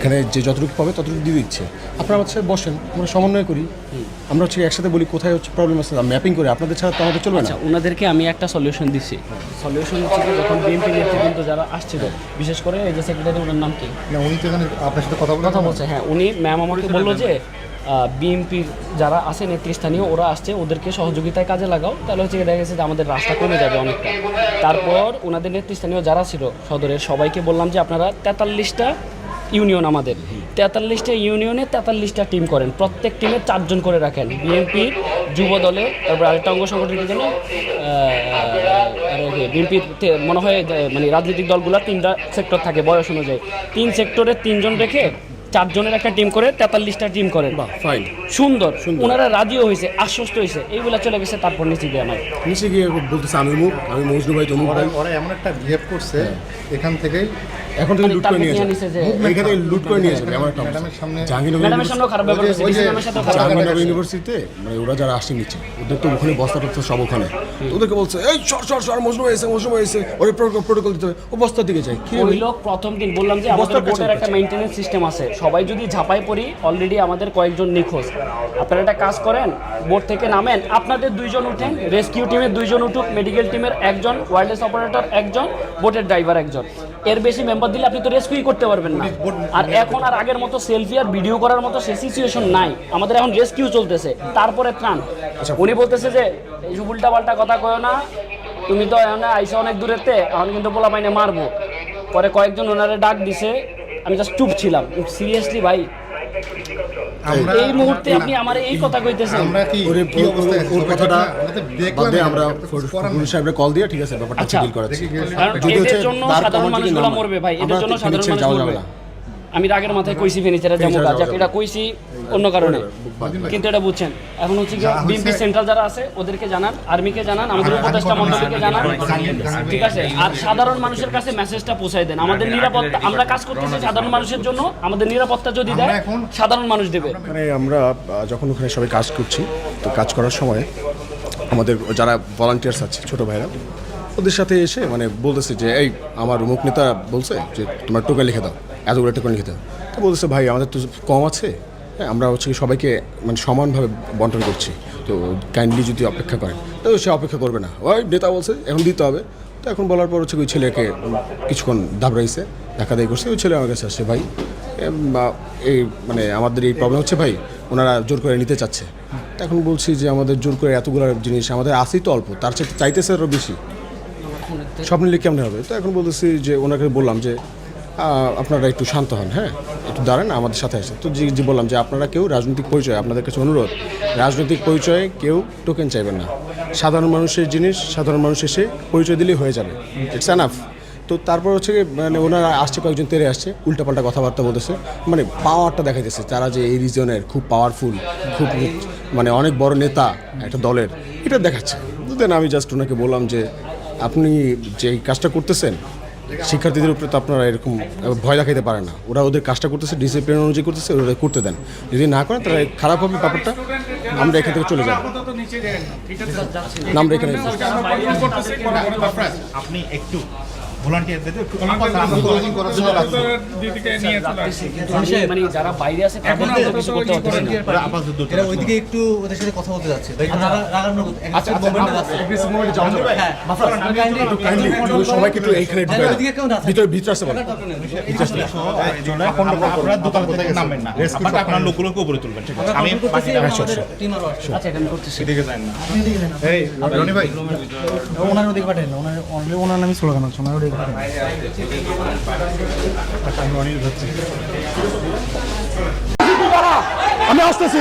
এখানে যে যতটুকু পাবে ততটুকু দিয়ে দিচ্ছে। আপনারা হচ্ছে বসেন, আমরা সমন্বয় করি, আমরা হচ্ছে একসাথে বলি কোথায় হচ্ছে প্রবলেম আছে, ম্যাপিং করে আপনাদের ছাড়া তো আমাদের চলবে না। আচ্ছা, ওনাদেরকে আমি একটা সলিউশন দিছি। সলিউশন হচ্ছে কি, যখন বিএনপি নেতৃবৃন্দ যারা আসছিল, বিশেষ করে এই যে সেক্রেটারি, ওনার নাম কি? না, উনি তো এখানে আপনার সাথে কথা বলছে। হ্যাঁ, উনি ম্যাম আমাকে বললো যে বিএনপির যারা আছে নেতৃস্থানীয়, ওরা আসছে, ওদেরকে সহযোগিতায় কাজে লাগাও, তাহলে হচ্ছে দেখা গেছে যে আমাদের রাস্তা কমে যাবে অনেকটা। তারপর ওনাদের নেতৃস্থানীয় যারা ছিল সদরের সবাইকে বললাম যে আপনারা 43টা ইউনিয়ন, আমাদের 43টা ইউনিয়নে 43টা টিম করেন, প্রত্যেক টিমে 4 জন করে রাখেন। বিএনপির যুব দলে, তারপর আরেকটা অঙ্গ সংগঠনের জন্য বিএনপির মনে হয় মানে রাজনৈতিক দলগুলো 3টা সেক্টর থাকে বয়স অনুযায়ী, 3 সেক্টরে 3 জন রেখে 4 জনের একটা টিম করে 43টা টিম করেন। ফাইন, সুন্দর। ওনারা রাজিও হয়েছে, আশ্বস্ত হয়েছে, এইগুলা চলে গেছে। তারপর নিচে গিয়ে আমার নিচে গিয়ে বলতেছে আমি মজনু ভাই, তমুক ভাই। ওরা এমন একটা বিহেভ করছে এখান থেকেই এখন থেকে লুট করে নিয়ে যাচ্ছে, এখান থেকে লুট করে নিয়ে যাবে। আমার একটা ম্যাডামের সামনে, ম্যাডামের সামনেও খারাপ ব্যবহার করছে, ডিসি ম্যামের সাথেও খারাপ ব্যবহার জাহাঙ্গীরনগর করছে। ইউনিভার্সিটিতে মানে ওরা যারা আসছে নিচে, ওদের তো ওখানে বস্তা টস্তা সব ওখানে, তো ওদেরকে বলছে এই সর মজনু এসে ওরে প্রোটোকল দিতে হবে, ও বস্তার দিকে যায়। কি ওই লোক প্রথম দিন বললাম যে আমাদের বোর্ডের একটা মেইনটেনেন্স সিস্টেম আছে, সবাই যদি ঝাঁপাই পড়ি, অলরেডি আমাদের কয়েকজন নিখোঁজ, আপনারা একটা কাজ করেন, বোর্ড থেকে নামেন, আপনাদের 2 জন উঠেন, রেস্কিউ টিমের 2 জন উঠুক, মেডিকেল টিমের 1 জন, ওয়্যারলেস অপারেটর 1 জন, বোটের ড্রাইভার 1 জন। এর বেশি মেম্বার দিলে আপনি তো রেস্কিউই করতে পারবেন না। আর এখন আর আগের মতো সেলফি আর ভিডিও করার মতো সে সিচুয়েশন নাই, আমাদের এখন রেস্কিউ চলতেছে, তারপরে ত্রাণ। উনি বলতেছে যে এই উল্টা পাল্টা কথা কয়ো না, তুমি তো এখন আইসা অনেক দূরেতে, এখন কিন্তু পোলা পাইনে মারবো। পরে কয়েকজন ওনারে ডাক দিছে, আমি জাস্ট চুপ ছিলাম। সিরিয়াসলি ভাই, এই মুহূর্তে আপনি আমার এই কথা কইতেছেন? আমরা কি অবস্থায় ওর কথাটা দেখলাম, আমরা পুলিশ সাহেবকে কল দিয়ে ঠিক আছে ব্যাপারটা ডিল করাচ্ছি। কারণ এদের জন্য সাধারণ মানুষগুলো মরবে ভাই, এদের জন্য সাধারণ মানুষ মরবে। আমি রাগের মাথায় কইছি ফেনিচারে যাবো, এটা কইছি অন্য কারণে, কিন্তু এটা বুঝছেন। এখন হচ্ছে কি, বিএনপি সেন্ট্রাল যারা আছে ওদেরকে জানান, আর্মিকে জানান, আমাদের উপদেষ্টা মণ্ডলীকে জানান, ঠিক আছে? আর সাধারণ মানুষের কাছে মেসেজটা পৌঁছায় দেন। আমাদের নিরাপত্তা, আমরা কাজ করতেছি সাধারণ মানুষের জন্য, আমাদের নিরাপত্তা যদি দেয় সাধারণ মানুষ দেবে। মানে আমরা যখন ওখানে সবাই কাজ করছি, তো কাজ করার সময় আমাদের যারা ভলান্টিয়ার্স আছে ছোটো ভাইরা, ওদের সাথে এসে মানে বলতেছে যে এই আমার অমুক নেতা বলছে যে তোমার টোকেন লিখে দাও, এতগুলো টোকেন লিখে দাও। তো বলতেছে ভাই আমাদের তো কম আছে, হ্যাঁ আমরা হচ্ছে সবাইকে মানে সমানভাবে বন্টন করছি, তো কাইন্ডলি যদি অপেক্ষা করেন। তো সে অপেক্ষা করবে না, ওই নেতা বলছে এখন দিতে হবে। তো এখন বলার পর হচ্ছে ওই ছেলেকে কিছুক্ষণ দাবড়াইছে, ধাক্কাধাই করছে। ওই ছেলে আমার কাছে আসছে, ভাই এই মানে আমাদের এই প্রবলেম হচ্ছে ভাই, ওনারা জোর করে নিতে চাচ্ছে। তো এখন বলছি যে আমাদের জোর করে এতগুলো জিনিস আমাদের আসেই তো অল্প, তার সাথে চাইতেছে আরও বেশি, সব নিলে কেমন হবে? তো এখন বলতেছি যে ওনাকে বললাম যে আপনারা একটু শান্ত হন, হ্যাঁ একটু দাঁড়ান, আমাদের সাথে আসেন। তো জি বললাম যে আপনারা কেউ রাজনৈতিক পরিচয়, আপনাদের কাছে অনুরোধ, রাজনৈতিক পরিচয়ে কেউ টোকেন চাইবেন না, সাধারণ মানুষের জিনিস সাধারণ মানুষ এসে পরিচয় দিলেই হয়ে যাবে, ইটস এনাফ। তো তারপর হচ্ছে মানে ওনারা আসছে, কয়েকজন তেরে আসছে, উল্টাপাল্টা কথাবার্তা বলতেছে, মানে পাওয়ারটা দেখাইতেছে তারা যে এই রিজনের খুব পাওয়ারফুল, খুব মানে অনেক বড় নেতা একটা দলের, এটা দেখাচ্ছে। দেন আমি জাস্ট ওনাকে বললাম যে আপনি যে কাজটা করতেছেন শিক্ষার্থীদের উপরে তো আপনারা এরকম ভয় দেখাইতে পারেন না, ওরা ওদের কাজটা করতেছে ডিসিপ্লিন অনুযায়ী করতেছে, ওরা করতে দেন, যদি না করেন তাহলে খারাপ হবে ব্যাপারটা, আমরা এখান থেকে চলে যাবো। আমরা এখানে আপনি একটু ভলান্টিয়ারদের একটু মানে যারা বাইরে আছে তাদের তো কিছু করতে পারতেছে না। এরা ওইদিকে একটু ওদের সাথে কথা বলতে যাচ্ছে, সবাইকে একটু এইখানে ভিতরে আসতে বলেন। আপনারা দোকান থেকে নামবেন না, আপনার লোকগুলোকে উপরে তুলবেন, ঠিক আছে? আমি আচ্ছা, এটা আমি করতেছি। এদিকে যান না, এই রনি ভাই ওনার ওদিকে পাঠান না, ওনার নামই স্লোগান আছে, ওনার ওদিকে পাঠান। আমি আসতেছি।